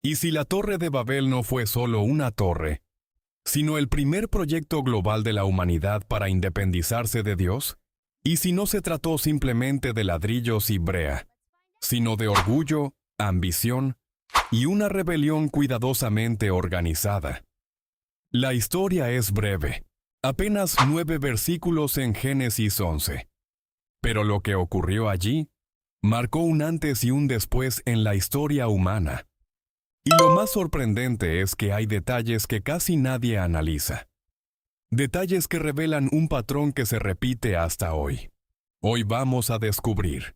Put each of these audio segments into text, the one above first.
¿Y si la Torre de Babel no fue solo una torre, sino el primer proyecto global de la humanidad para independizarse de Dios? ¿Y si no se trató simplemente de ladrillos y brea, sino de orgullo, ambición y una rebelión cuidadosamente organizada? La historia es breve, apenas 9 versículos en Génesis 11. Pero lo que ocurrió allí marcó un antes y un después en la historia humana. Y lo más sorprendente es que hay detalles que casi nadie analiza. Detalles que revelan un patrón que se repite hasta hoy. Hoy vamos a descubrir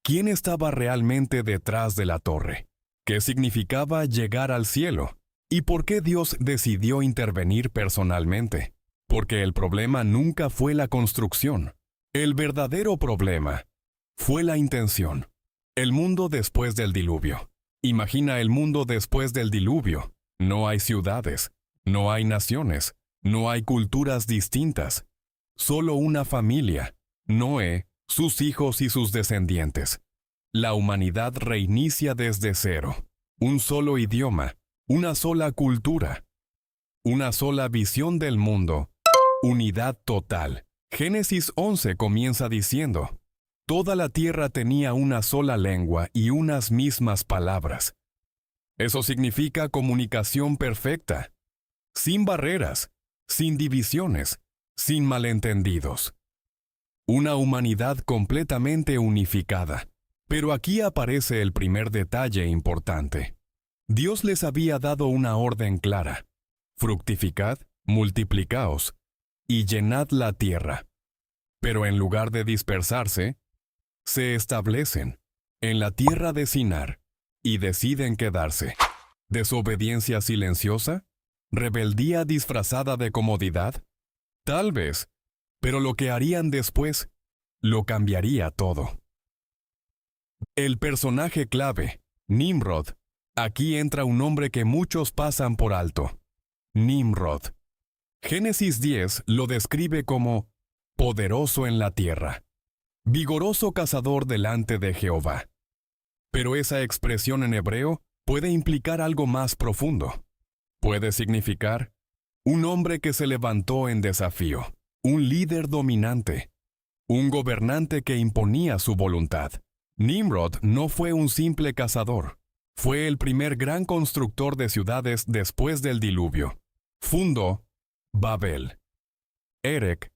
quién estaba realmente detrás de la torre, qué significaba llegar al cielo y por qué Dios decidió intervenir personalmente. Porque el problema nunca fue la construcción. El verdadero problema fue la intención. El mundo después del diluvio. Imagina el mundo después del diluvio. No hay ciudades, no hay naciones, no hay culturas distintas. Solo una familia, Noé, sus hijos y sus descendientes. La humanidad reinicia desde cero. Un solo idioma, una sola cultura, una sola visión del mundo. Unidad total. Génesis 11 comienza diciendo: toda la tierra tenía una sola lengua y unas mismas palabras. Eso significa comunicación perfecta, sin barreras, sin divisiones, sin malentendidos. Una humanidad completamente unificada. Pero aquí aparece el primer detalle importante. Dios les había dado una orden clara: fructificad, multiplicaos y llenad la tierra. Pero en lugar de dispersarse, se establecen en la tierra de Sinar y deciden quedarse. ¿Desobediencia silenciosa? ¿Rebeldía disfrazada de comodidad? Tal vez, pero lo que harían después lo cambiaría todo. El personaje clave, Nimrod. Aquí entra un nombre que muchos pasan por alto. Nimrod. Génesis 10 lo describe como poderoso en la tierra, vigoroso cazador delante de Jehová. Pero esa expresión en hebreo puede implicar algo más profundo. Puede significar un hombre que se levantó en desafío, un líder dominante, un gobernante que imponía su voluntad. Nimrod no fue un simple cazador, fue el primer gran constructor de ciudades después del diluvio. Fundó Babel, Erech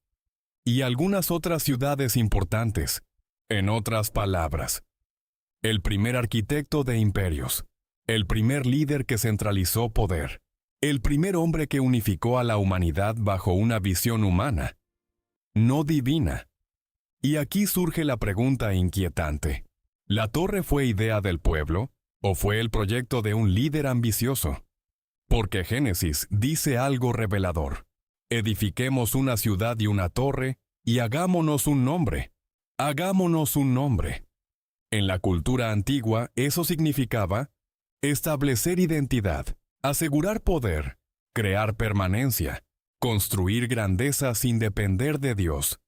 y algunas otras ciudades importantes. En otras palabras, el primer arquitecto de imperios, el primer líder que centralizó poder, el primer hombre que unificó a la humanidad bajo una visión humana, no divina. Y aquí surge la pregunta inquietante: ¿la torre fue idea del pueblo o fue el proyecto de un líder ambicioso? Porque Génesis dice algo revelador: edifiquemos una ciudad y una torre, y hagámonos un nombre. Hagámonos un nombre. En la cultura antigua, eso significaba establecer identidad, asegurar poder, crear permanencia, construir grandeza sin depender de Dios.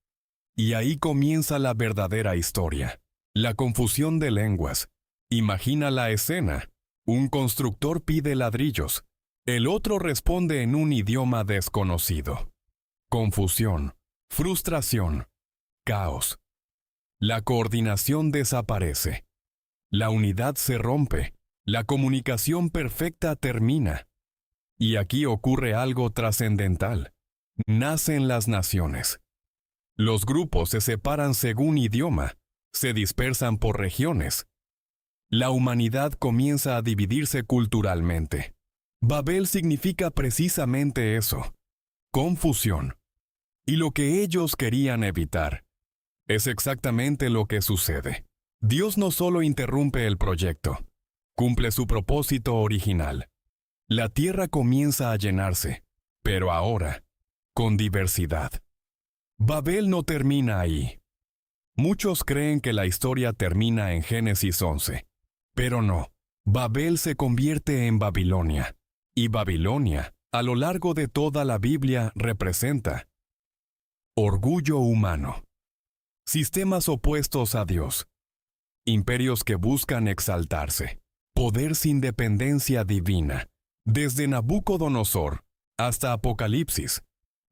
Y ahí comienza la verdadera historia. La confusión de lenguas. Imagina la escena. Un constructor pide ladrillos. El otro responde en un idioma desconocido. Confusión, frustración, caos. La coordinación desaparece. La unidad se rompe. La comunicación perfecta termina. Y aquí ocurre algo trascendental. Nacen las naciones. Los grupos se separan según idioma, se dispersan por regiones. La humanidad comienza a dividirse culturalmente. Babel significa precisamente eso: confusión. Y lo que ellos querían evitar es exactamente lo que sucede. Dios no solo interrumpe el proyecto, cumple su propósito original. La tierra comienza a llenarse, pero ahora, con diversidad. Babel no termina ahí. Muchos creen que la historia termina en Génesis 11, pero no. Babel se convierte en Babilonia, y Babilonia, a lo largo de toda la Biblia, representa orgullo humano, sistemas opuestos a Dios, imperios que buscan exaltarse, poder sin dependencia divina. Desde Nabucodonosor hasta Apocalipsis,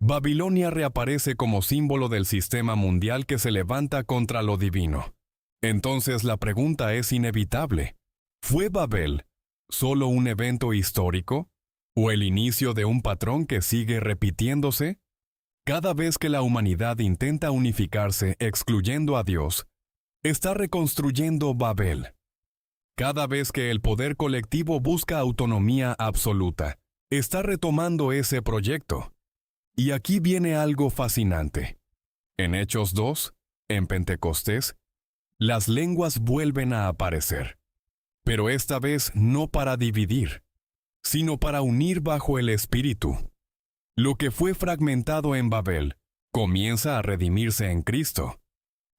Babilonia reaparece como símbolo del sistema mundial que se levanta contra lo divino. Entonces la pregunta es inevitable. ¿Fue Babel solo un evento histórico? ¿O el inicio de un patrón que sigue repitiéndose? Cada vez que la humanidad intenta unificarse excluyendo a Dios, está reconstruyendo Babel. Cada vez que el poder colectivo busca autonomía absoluta, está retomando ese proyecto. Y aquí viene algo fascinante. En Hechos 2, en Pentecostés, las lenguas vuelven a aparecer. Pero esta vez no para dividir, sino para unir bajo el Espíritu. Lo que fue fragmentado en Babel comienza a redimirse en Cristo.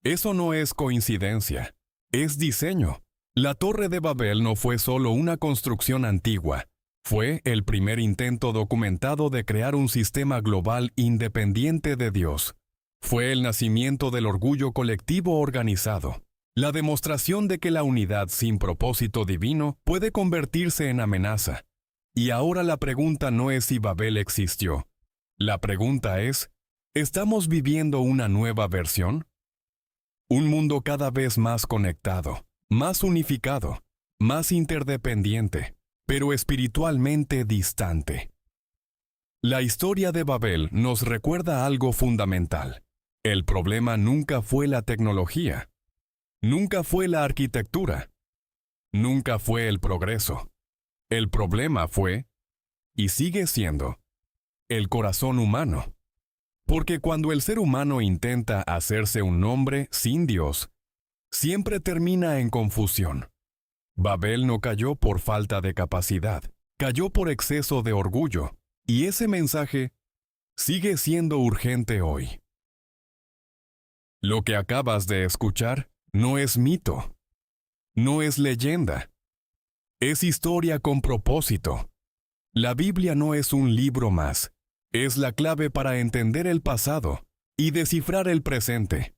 Eso no es coincidencia, es diseño. La Torre de Babel no fue solo una construcción antigua, fue el primer intento documentado de crear un sistema global independiente de Dios. Fue el nacimiento del orgullo colectivo organizado, la demostración de que la unidad sin propósito divino puede convertirse en amenaza. Y ahora la pregunta no es si Babel existió. La pregunta es, ¿estamos viviendo una nueva versión? Un mundo cada vez más conectado, más unificado, más interdependiente, pero espiritualmente distante. La historia de Babel nos recuerda algo fundamental. El problema nunca fue la tecnología, nunca fue la arquitectura, nunca fue el progreso. El problema fue, y sigue siendo, el corazón humano. Porque cuando el ser humano intenta hacerse un nombre sin Dios, siempre termina en confusión. Babel no cayó por falta de capacidad, cayó por exceso de orgullo, y ese mensaje sigue siendo urgente hoy. Lo que acabas de escuchar no es mito, no es leyenda, es historia con propósito. La Biblia no es un libro más, es la clave para entender el pasado y descifrar el presente.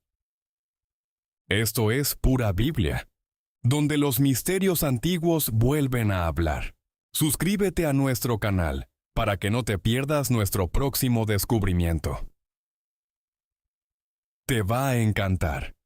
Esto es pura Biblia, donde los misterios antiguos vuelven a hablar. Suscríbete a nuestro canal para que no te pierdas nuestro próximo descubrimiento. Te va a encantar.